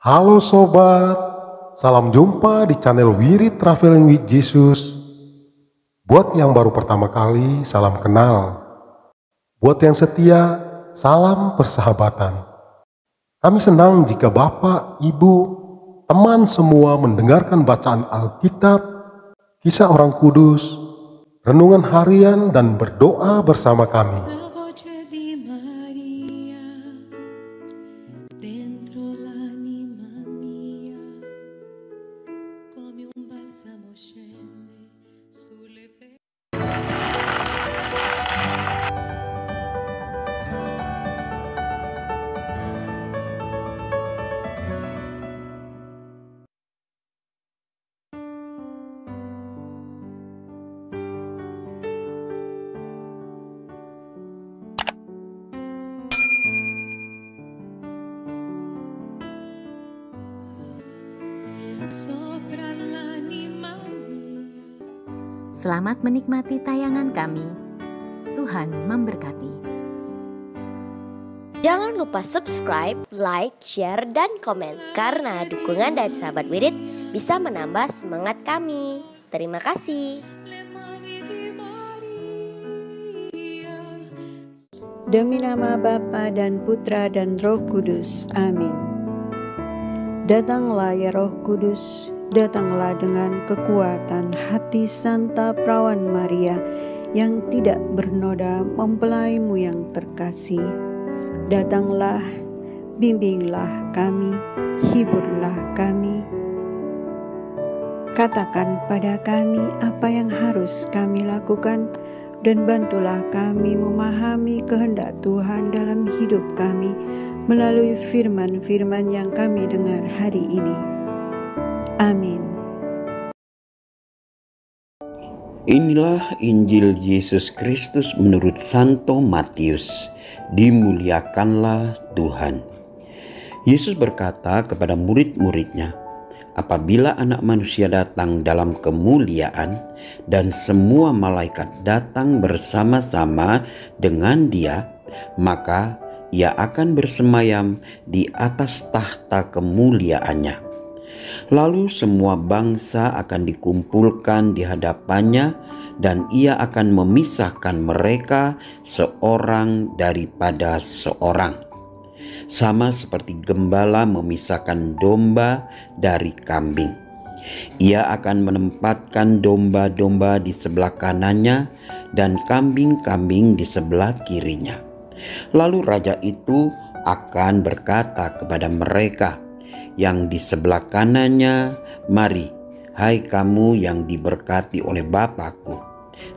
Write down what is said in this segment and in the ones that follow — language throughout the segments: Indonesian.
Halo sobat, salam jumpa di channel Wirid Traveling with Jesus. Buat yang baru pertama kali, salam kenal. Buat yang setia, salam persahabatan. Kami senang jika Bapak, Ibu, teman semua mendengarkan bacaan Alkitab, kisah orang kudus, renungan harian dan berdoa bersama kami. Selamat menikmati tayangan kami. Tuhan memberkati. Jangan lupa subscribe, like, share, dan komen. Karena dukungan dari sahabat Wirid bisa menambah semangat kami. Terima kasih. Demi nama Bapa dan Putra dan Roh Kudus. Amin. Datanglah ya Roh Kudus, datanglah dengan kekuatan hati Santa Perawan Maria yang tidak bernoda mempelaimu yang terkasih. Datanglah, bimbinglah kami, hiburlah kami. Katakan pada kami apa yang harus kami lakukan dan bantulah kami memahami kehendak Tuhan dalam hidup kami melalui firman-firman yang kami dengar hari ini. Amin. Inilah Injil Yesus Kristus menurut Santo Matius. Dimuliakanlah Tuhan. Yesus berkata kepada murid-muridnya, apabila Anak Manusia datang dalam kemuliaan dan semua malaikat datang bersama-sama dengan Dia, maka Ia akan bersemayam di atas tahta kemuliaannya. Lalu semua bangsa akan dikumpulkan di hadapannya dan Ia akan memisahkan mereka seorang daripada seorang. Sama seperti gembala memisahkan domba dari kambing. Ia akan menempatkan domba-domba di sebelah kanannya dan kambing-kambing di sebelah kirinya. Lalu raja itu akan berkata kepada mereka yang di sebelah kanannya, mari, hai kamu yang diberkati oleh Bapa-Ku,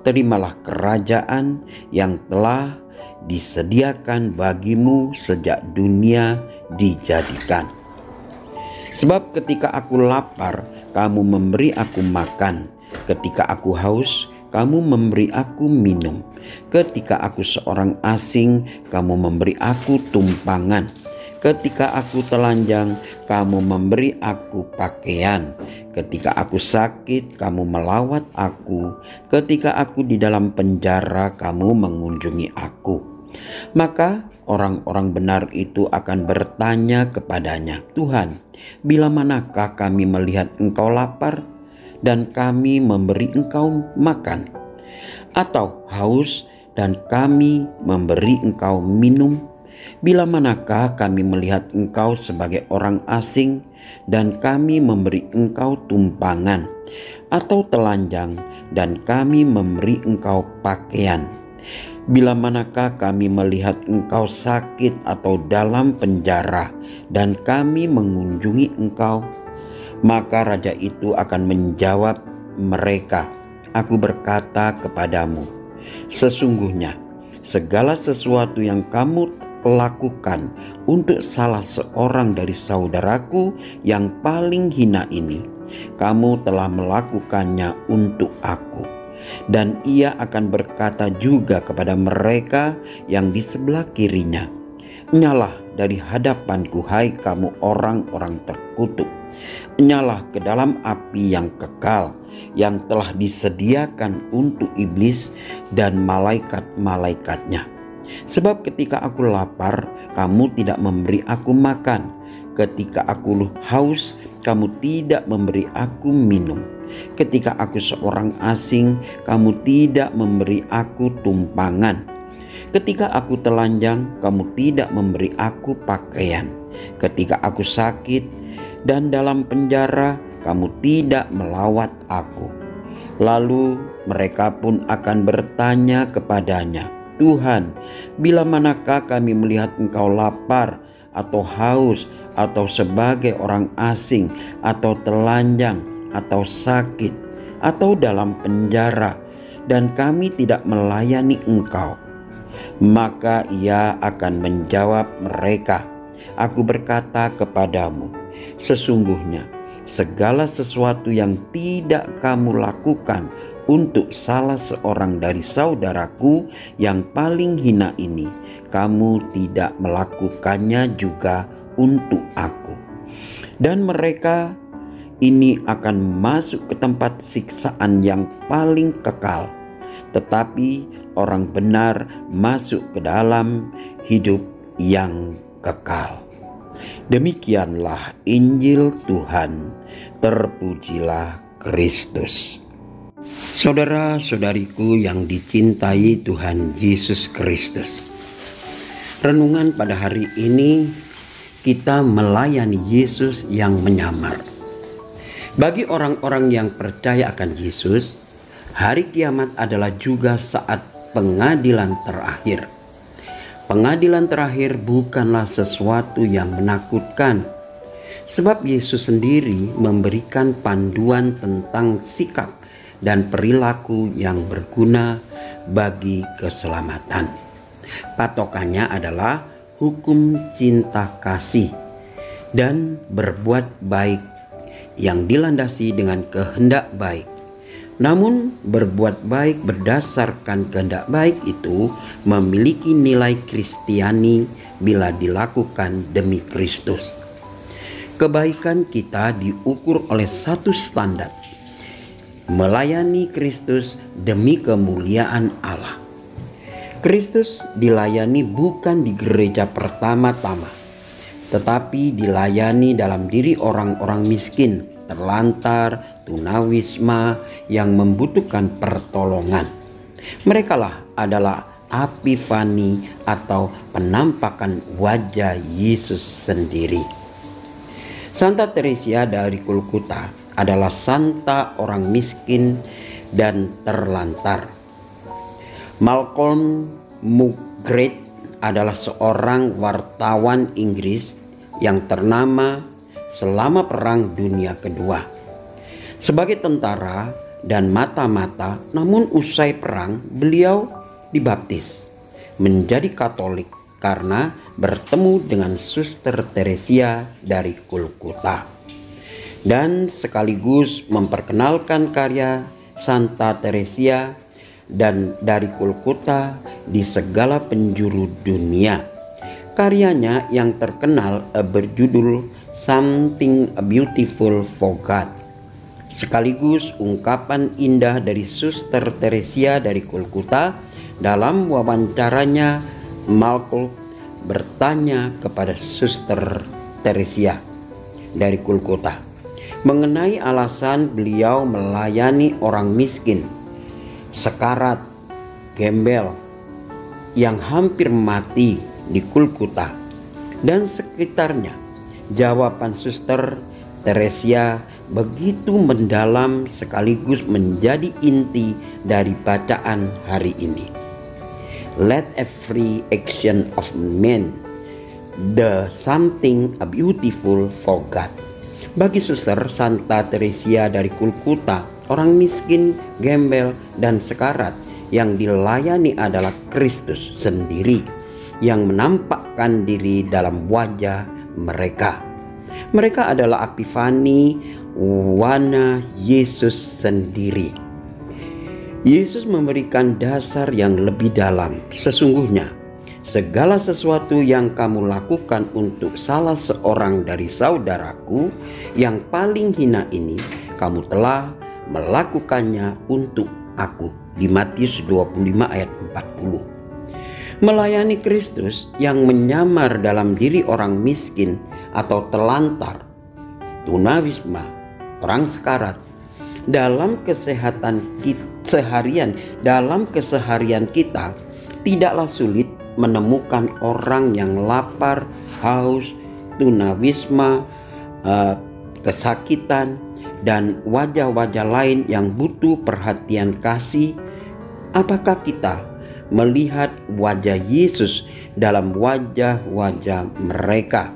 terimalah kerajaan yang telah disediakan bagimu sejak dunia dijadikan. Sebab ketika aku lapar, kamu memberi aku makan. Ketika aku haus, kamu memberi aku minum. Ketika aku seorang asing, kamu memberi aku tumpangan. Ketika aku telanjang, kamu memberi aku pakaian. Ketika aku sakit, kamu melawat aku. Ketika aku di dalam penjara, kamu mengunjungi aku. Maka orang-orang benar itu akan bertanya kepadanya, Tuhan, bila manakah kami melihat Engkau lapar dan kami memberi Engkau makan? Atau haus dan kami memberi Engkau minum? Bila manakah kami melihat Engkau sebagai orang asing dan kami memberi Engkau tumpangan? Atau telanjang dan kami memberi Engkau pakaian? Bila manakah kami melihat Engkau sakit atau dalam penjara dan kami mengunjungi Engkau? Maka raja itu akan menjawab mereka, aku berkata kepadamu, sesungguhnya segala sesuatu yang kamu lakukan untuk salah seorang dari saudaraku yang paling hina ini, kamu telah melakukannya untuk aku. Dan ia akan berkata juga kepada mereka yang di sebelah kirinya, nyalah dari hadapanku hai kamu orang-orang terkutuk, nyalah ke dalam api yang kekal yang telah disediakan untuk iblis dan malaikat-malaikatnya. Sebab ketika aku lapar, kamu tidak memberi aku makan. Ketika aku haus, kamu tidak memberi aku minum. Ketika aku seorang asing, kamu tidak memberi aku tumpangan. Ketika aku telanjang, kamu tidak memberi aku pakaian. Ketika aku sakit dan dalam penjara, kamu tidak melawat aku. Lalu mereka pun akan bertanya kepadanya, Tuhan, bila manakah kami melihat Engkau lapar atau haus atau sebagai orang asing atau telanjang atau sakit atau dalam penjara dan kami tidak melayani Engkau? Maka ia akan menjawab mereka, aku berkata kepadamu, sesungguhnya segala sesuatu yang tidak kamu lakukan untuk salah seorang dari saudaraku yang paling hina ini, kamu tidak melakukannya juga untuk aku. Dan mereka ini akan masuk ke tempat siksaan yang paling kekal, tetapi orang benar masuk ke dalam hidup yang kekal. Demikianlah Injil Tuhan, terpujilah Kristus. Saudara-saudariku yang dicintai Tuhan Yesus Kristus, renungan pada hari ini kita melayani Yesus yang menyamar. Bagi orang-orang yang percaya akan Yesus, hari kiamat adalah juga saat pengadilan terakhir. Pengadilan terakhir bukanlah sesuatu yang menakutkan, sebab Yesus sendiri memberikan panduan tentang sikap dan perilaku yang berguna bagi keselamatan. Patokannya adalah hukum cinta kasih dan berbuat baik yang dilandasi dengan kehendak baik. Namun berbuat baik berdasarkan kehendak baik itu memiliki nilai Kristiani bila dilakukan demi Kristus. Kebaikan kita diukur oleh satu standar, melayani Kristus demi kemuliaan Allah. Kristus dilayani bukan di gereja pertama-tama, tetapi dilayani dalam diri orang-orang miskin, terlantar, tunawisma yang membutuhkan pertolongan. Merekalah adalah epifani atau penampakan wajah Yesus sendiri. Santa Teresia dari Kulkuta adalah santa orang miskin dan terlantar. Malcolm Muggeridge adalah seorang wartawan Inggris yang ternama selama Perang Dunia Kedua. Sebagai tentara dan mata-mata, namun usai perang beliau dibaptis menjadi Katolik karena bertemu dengan Suster Teresia dari Kulkuta, dan sekaligus memperkenalkan karya Santa Teresia dan dari Kulkuta di segala penjuru dunia. Karyanya yang terkenal berjudul Something Beautiful for God, sekaligus ungkapan indah dari Suster Teresia dari Kulkuta. Dalam wawancaranya, Malcolm bertanya kepada Suster Teresia dari Kulkuta mengenai alasan beliau melayani orang miskin, sekarat, gembel, yang hampir mati di Kulkuta dan sekitarnya. Jawaban Suster Teresia begitu mendalam sekaligus menjadi inti dari bacaan hari ini. Let every action of man the something beautiful for God. Bagi Suster Santa Teresia dari Kulkuta, orang miskin, gembel, dan sekarat yang dilayani adalah Kristus sendiri yang menampakkan diri dalam wajah mereka. Mereka adalah epifani wana Yesus sendiri. Yesus memberikan dasar yang lebih dalam. Sesungguhnya segala sesuatu yang kamu lakukan untuk salah seorang dari saudaraku yang paling hina ini, kamu telah melakukannya untuk aku. Di Matius 25 ayat 40. Melayani Kristus yang menyamar dalam diri orang miskin atau telantar, tunawisma, orang sekarat, dalam kesehatan keseharian kita tidaklah sulit menemukan orang yang lapar, haus, tunawisma, kesakitan, dan wajah-wajah lain yang butuh perhatian kasih. Apakah kita melihat wajah Yesus dalam wajah-wajah mereka?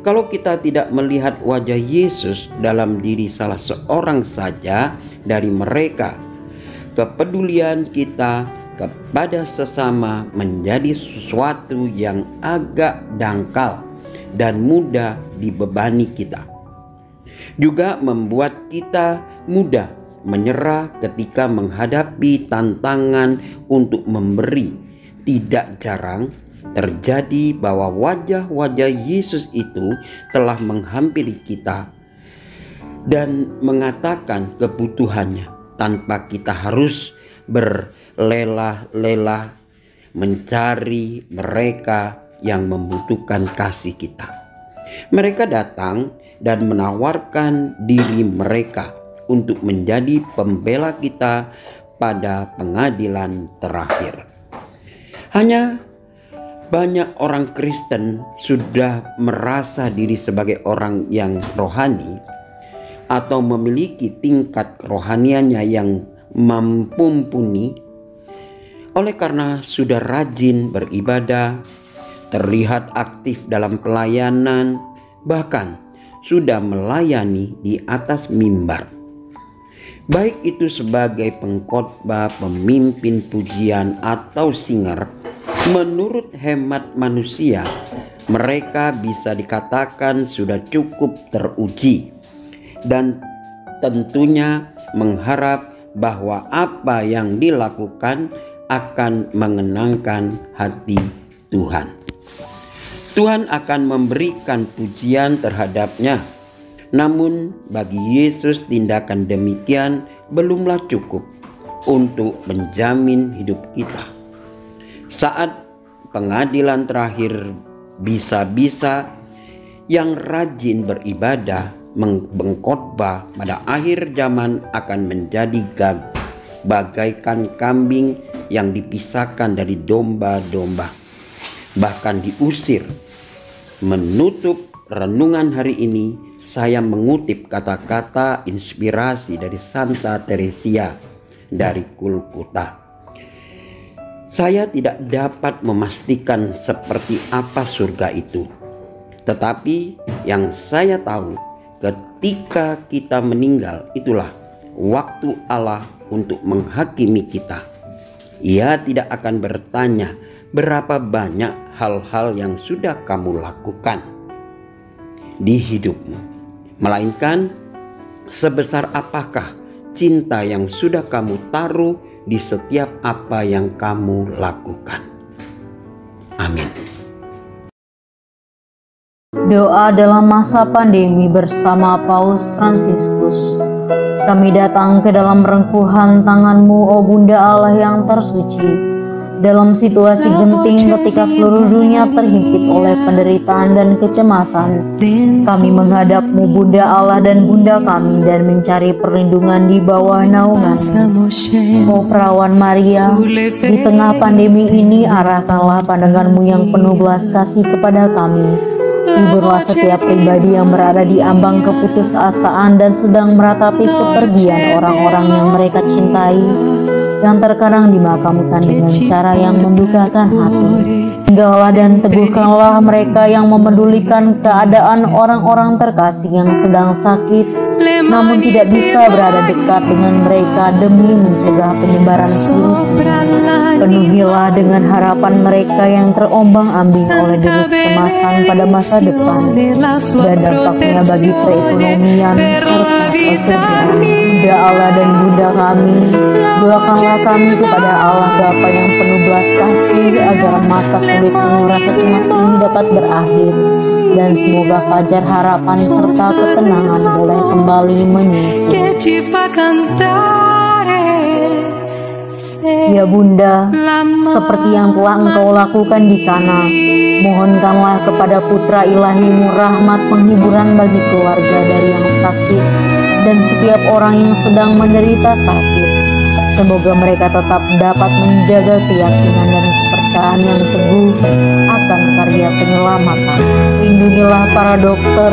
Kalau kita tidak melihat wajah Yesus dalam diri salah seorang saja dari mereka, kepedulian kita kepada sesama menjadi sesuatu yang agak dangkal dan mudah dibebani kita. Juga membuat kita mudah menyerah ketika menghadapi tantangan untuk memberi. Tidak jarang terjadi bahwa wajah-wajah Yesus itu telah menghampiri kita dan mengatakan kebutuhannya tanpa kita harus berlelah-lelah mencari mereka yang membutuhkan kasih kita. Mereka datang dan menawarkan diri mereka untuk menjadi pembela kita pada pengadilan terakhir. Hanya banyak orang Kristen sudah merasa diri sebagai orang yang rohani atau memiliki tingkat kerohaniannya yang mumpuni oleh karena sudah rajin beribadah, terlihat aktif dalam pelayanan, bahkan sudah melayani di atas mimbar. Baik itu sebagai pengkhotbah, pemimpin pujian, atau singer, menurut hemat manusia, mereka bisa dikatakan sudah cukup teruji dan tentunya mengharap bahwa apa yang dilakukan akan mengenangkan hati Tuhan. Tuhan akan memberikan pujian terhadapnya. Namun bagi Yesus tindakan demikian belumlah cukup untuk menjamin hidup kita. Saat pengadilan terakhir, bisa-bisa yang rajin beribadah, mengkhotbah pada akhir zaman akan menjadi bagaikan kambing yang dipisahkan dari domba-domba, bahkan diusir. Menutup renungan hari ini, saya mengutip kata-kata inspirasi dari Santa Teresia dari Kulkuta. Saya tidak dapat memastikan seperti apa surga itu, tetapi yang saya tahu, ketika kita meninggal, itulah waktu Allah untuk menghakimi kita. Ia tidak akan bertanya berapa banyak hal-hal yang sudah kamu lakukan di hidupmu, melainkan sebesar apakah cinta yang sudah kamu taruh di setiap apa yang kamu lakukan. Amin. Doa dalam masa pandemi bersama Paus Fransiskus. Kami datang ke dalam rengkuhan tangan-Mu, oh Bunda Allah yang tersuci. Dalam situasi genting ketika seluruh dunia terhimpit oleh penderitaan dan kecemasan, kami menghadap-Mu Bunda Allah dan Bunda kami dan mencari perlindungan di bawah naungan-Mu. Oh Perawan Maria, di tengah pandemi ini arahkanlah pandangan-Mu yang penuh belas kasih kepada kami. Hiburlah setiap pribadi yang berada di ambang keputusasaan dan sedang meratapi kepergian orang-orang yang mereka cintai, yang terkadang dimakamkan dengan cara yang membukakan hati. Tinggallah dan teguhkanlah mereka yang memedulikan keadaan orang-orang terkasih yang sedang sakit, namun tidak bisa berada dekat dengan mereka demi mencegah penyebaran virus ini. Penuhilah dengan harapan mereka yang terombang-ambing oleh deru kecemasan pada masa depan dan dampaknya bagi perekonomian serta pekerjaan. Bunda Allah dan Bunda kami, doakanlah kami kepada Allah Bapa yang penuh belas kasih agar masa sulit penuh rasa cemas ini dapat berakhir dan semoga fajar harapan serta ketenangan boleh kembali menyisir. Ya Bunda, seperti yang telah Engkau lakukan di Kana, mohonkanlah kepada Putra Ilahi-Mu rahmat penghiburan bagi keluarga dari yang sakit dan setiap orang yang sedang menderita sakit. Semoga mereka tetap dapat menjaga keyakinan dan kepercayaan yang teguh akan karya penyelamatan. Lindungilah para dokter,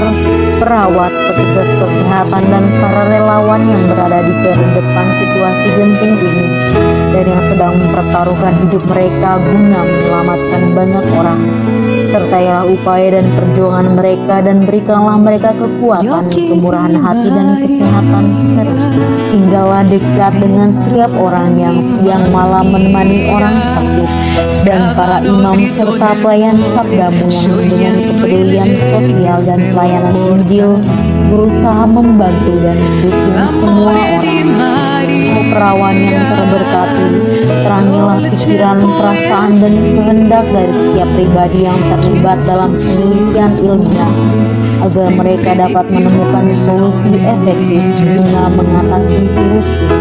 perawat, petugas kesehatan, dan para relawan yang berada di depan situasi genting ini dan yang sedang mempertaruhkan hidup mereka guna menyelamatkan banyak orang. Sertailah upaya dan perjuangan mereka dan berikanlah mereka kekuatan, kemurahan hati, dan kesehatan seterusnya. Tinggallah dekat dengan setiap orang yang siang malam menemani orang sakit dan para imam serta pelayan sabdamu yang dengan kepedulian sosial dan pelayanan Injil berusaha membantu dan mendukung semua orang. Perawan yang terberkati, terangilah pikiran, perasaan, dan kehendak dari setiap pribadi yang terlibat dalam penelitian ilmiah agar mereka dapat menemukan solusi efektif guna mengatasi virus ini.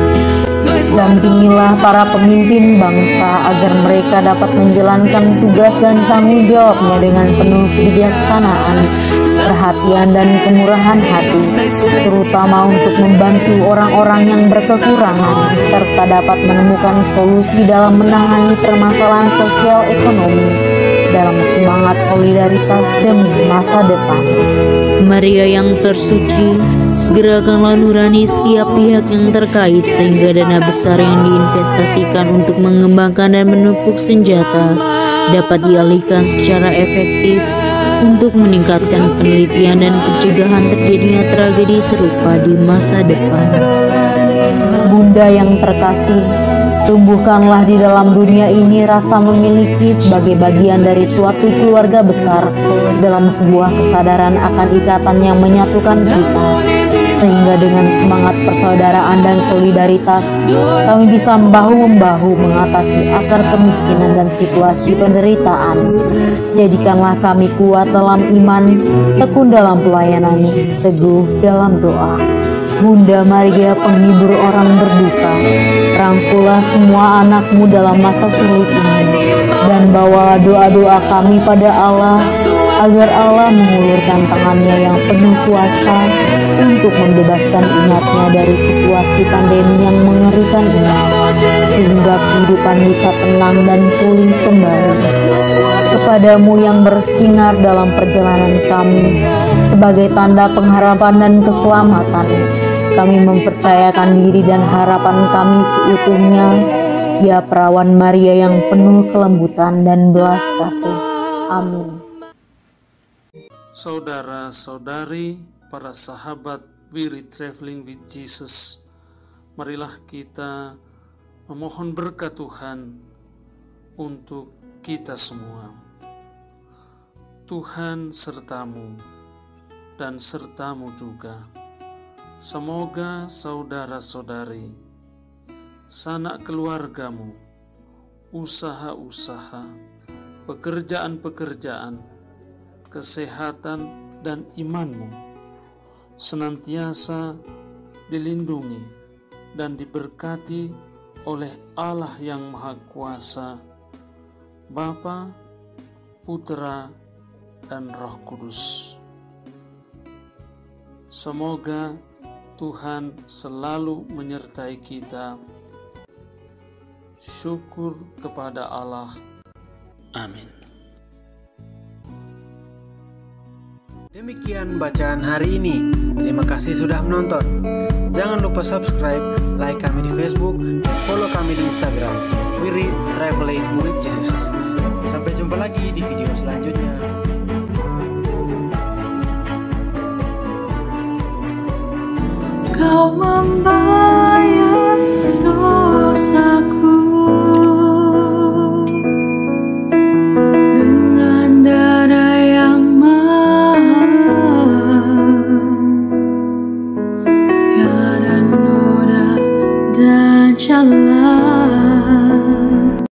Dampingilah para pemimpin bangsa agar mereka dapat menjalankan tugas dan tanggung jawabnya dengan penuh kebijaksanaan, perhatian, dan kemurahan hati, terutama untuk membantu orang-orang yang berkekurangan, serta dapat menemukan solusi dalam menangani permasalahan sosial ekonomi dalam semangat solidaritas demi masa depan. Maria yang tersuci, gerakanlah nurani setiap pihak yang terkait sehingga dana besar yang diinvestasikan untuk mengembangkan dan menepuk senjata dapat dialihkan secara efektif untuk meningkatkan penelitian dan pencegahan terjadinya tragedi serupa di masa depan. Bunda yang terkasih, tumbuhkanlah di dalam dunia ini rasa memiliki sebagai bagian dari suatu keluarga besar dalam sebuah kesadaran akan ikatan yang menyatukan kita, sehingga dengan semangat persaudaraan dan solidaritas kami bisa bahu-membahu mengatasi akar kemiskinan dan situasi penderitaan. Jadikanlah kami kuat dalam iman, tekun dalam pelayanan, teguh dalam doa. Bunda Maria, penghibur orang berduka, rangkulah semua anak-Mu dalam masa sulit ini, dan bawalah doa-doa kami pada Allah, agar Allah mengulurkan tangannya yang penuh kuasa untuk membebaskan umatnya dari situasi pandemi yang mengerikan ini, sehingga kehidupan bisa tenang dan pulih kembali. Kepadamu yang bersinar dalam perjalanan kami, sebagai tanda pengharapan dan keselamatan, kami mempercayakan diri dan harapan kami seutuhnya, ya Perawan Maria yang penuh kelembutan dan belas kasih. Amin. Saudara-saudari, para sahabat Wirid Traveling with Jesus, marilah kita memohon berkat Tuhan untuk kita semua. Tuhan sertamu dan sertamu juga. Semoga saudara-saudari, sanak keluargamu, usaha-usaha, pekerjaan-pekerjaan, kesehatan, dan imanmu senantiasa dilindungi dan diberkati oleh Allah yang Maha Kuasa, Bapa, Putra, dan Roh Kudus. Semoga Tuhan selalu menyertai kita. Syukur kepada Allah. Amin. Demikian bacaan hari ini. Terima kasih sudah menonton. Jangan lupa subscribe, like kami di Facebook, dan follow kami di Instagram. Wirid Traveling with Jesus. Sampai jumpa lagi di video selanjutnya. Kau membawa